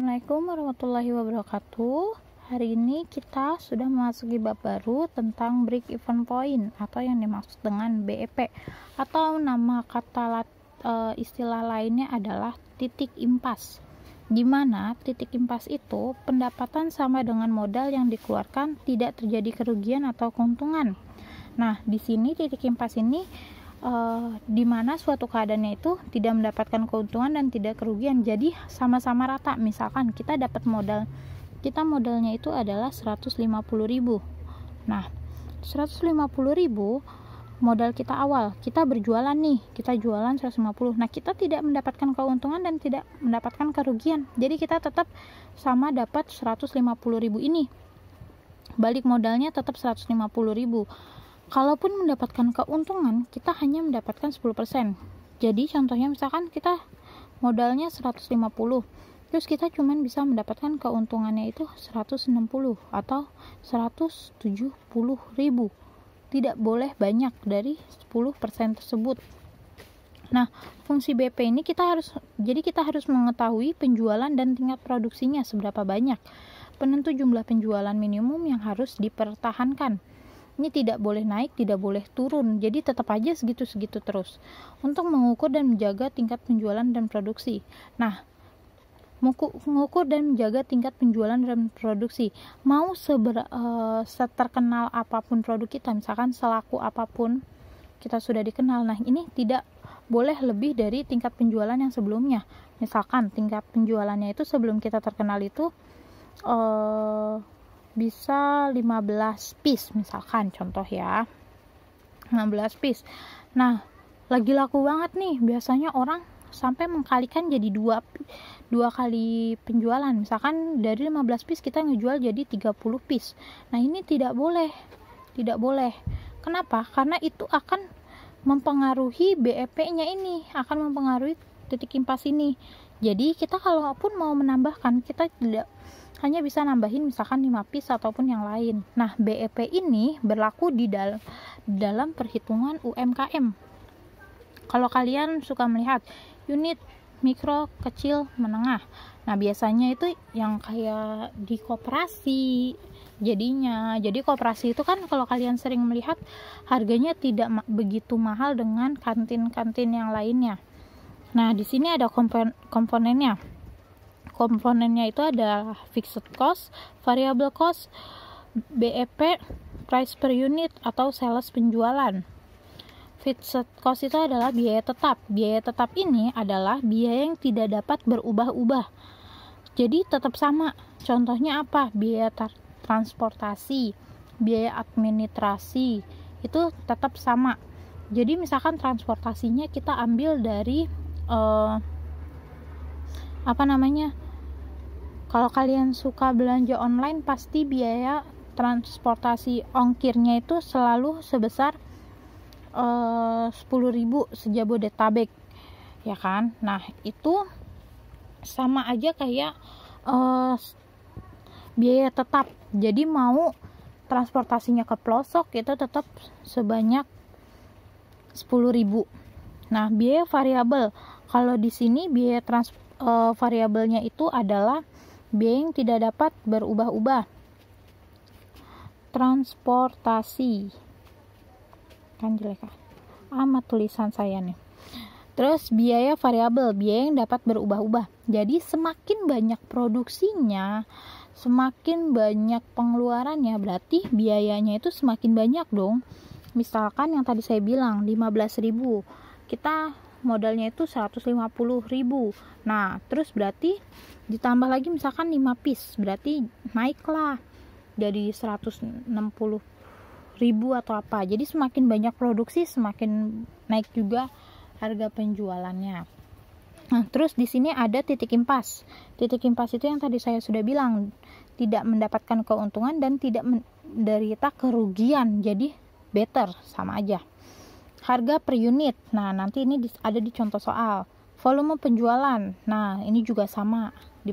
Assalamualaikum warahmatullahi wabarakatuh. Hari ini kita sudah memasuki bab baru tentang break even point atau yang dimaksud dengan BEP, atau nama kata istilah lainnya adalah titik impas. Di mana titik impas itu pendapatan sama dengan modal yang dikeluarkan, tidak terjadi kerugian atau keuntungan. Nah, di sini titik impas ini di mana suatu keadaannya itu tidak mendapatkan keuntungan dan tidak kerugian, jadi sama-sama rata. Misalkan kita dapat modalnya itu adalah 150.000. Nah, 150.000 modal kita awal, kita berjualan nih, kita jualan 150. Nah, kita tidak mendapatkan keuntungan dan tidak mendapatkan kerugian, jadi kita tetap sama dapat 150.000 ini. Balik modalnya tetap 150.000. Kalaupun mendapatkan keuntungan, kita hanya mendapatkan 10%. Jadi contohnya misalkan kita modalnya 150, terus kita cuma bisa mendapatkan keuntungannya itu 160 atau 170.000. Tidak boleh banyak dari 10% tersebut. Nah, fungsi BP ini kita harus mengetahui penjualan dan tingkat produksinya seberapa banyak. Penentu jumlah penjualan minimum yang harus dipertahankan. Ini tidak boleh naik, tidak boleh turun, jadi tetap aja segitu-segitu terus. Untuk mengukur dan menjaga tingkat penjualan dan produksi. Nah, mengukur dan menjaga tingkat penjualan dan produksi. Mau seterkenal apapun produk kita, misalkan selaku apapun kita sudah dikenal. Nah, ini tidak boleh lebih dari tingkat penjualan yang sebelumnya. Misalkan tingkat penjualannya itu sebelum kita terkenal itu bisa 15 piece misalkan, contoh ya, 15 piece. Nah, lagi laku banget nih, biasanya orang sampai mengkalikan jadi dua kali penjualan. Misalkan dari 15 piece kita ngejual jadi 30 piece. Nah, ini tidak boleh. Kenapa? Karena itu akan mempengaruhi BEP-nya, ini akan mempengaruhi titik impas ini. Jadi kita kalaupun mau menambahkan, kita tidak hanya bisa nambahin misalkan 5 piece ataupun yang lain. Nah, BEP ini berlaku di dalam perhitungan UMKM. Kalau kalian suka melihat unit mikro, kecil, menengah, nah biasanya itu yang kayak di koperasi jadinya. Jadi koperasi itu kan kalau kalian sering melihat harganya tidak begitu mahal dengan kantin-kantin yang lainnya. Nah, di sini ada komponennya. Komponennya itu adalah fixed cost, variable cost, BEP, price per unit atau sales penjualan. Fixed cost itu adalah biaya tetap. Biaya tetap ini adalah biaya yang tidak dapat berubah-ubah. Jadi tetap sama. Contohnya apa? Biaya transportasi, biaya administrasi, itu tetap sama. Jadi misalkan transportasinya kita ambil dari kalau kalian suka belanja online, pasti biaya transportasi ongkirnya itu selalu sebesar 10.000 sejabodetabek, ya kan? Nah, itu sama aja kayak biaya tetap. Jadi mau transportasinya ke pelosok itu tetap sebanyak 10.000. Nah, biaya variabel, kalau di sini biaya variabelnya itu adalah biaya yang tidak dapat berubah-ubah. Transportasi, kan jelek amat tulisan saya nih. Terus biaya variabel, biaya yang dapat berubah-ubah. Jadi semakin banyak produksinya, semakin banyak pengeluarannya, berarti biayanya itu semakin banyak dong. Misalkan yang tadi saya bilang 15.000, kita modalnya itu 150.000. Nah, terus berarti ditambah lagi misalkan 5 piece, berarti naiklah dari 160.000 atau apa. Jadi semakin banyak produksi, semakin naik juga harga penjualannya. Nah, terus di sini ada titik impas. Titik impas itu yang tadi saya sudah bilang, tidak mendapatkan keuntungan dan tidak menderita kerugian. Jadi better, sama aja. Harga per unit. Nah, nanti ini ada di contoh soal. Volume penjualan. Nah, ini juga sama di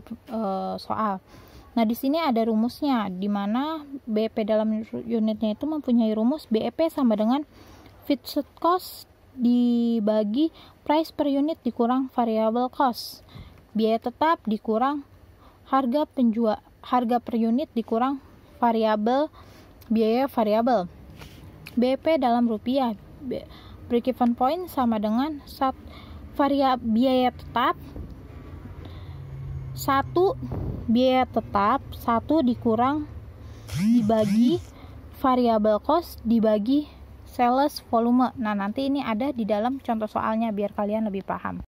soal. Nah, di sini ada rumusnya, di mana BEP dalam unitnya itu mempunyai rumus BEP sama dengan fixed cost dibagi price per unit dikurang variable cost. Biaya tetap dikurang harga per unit dikurang biaya variabel. BEP dalam rupiah. Break even point sama dengan biaya tetap 1 dikurang dibagi variable cost dibagi sales volume. Nah, nanti ini ada di dalam contoh soalnya biar kalian lebih paham.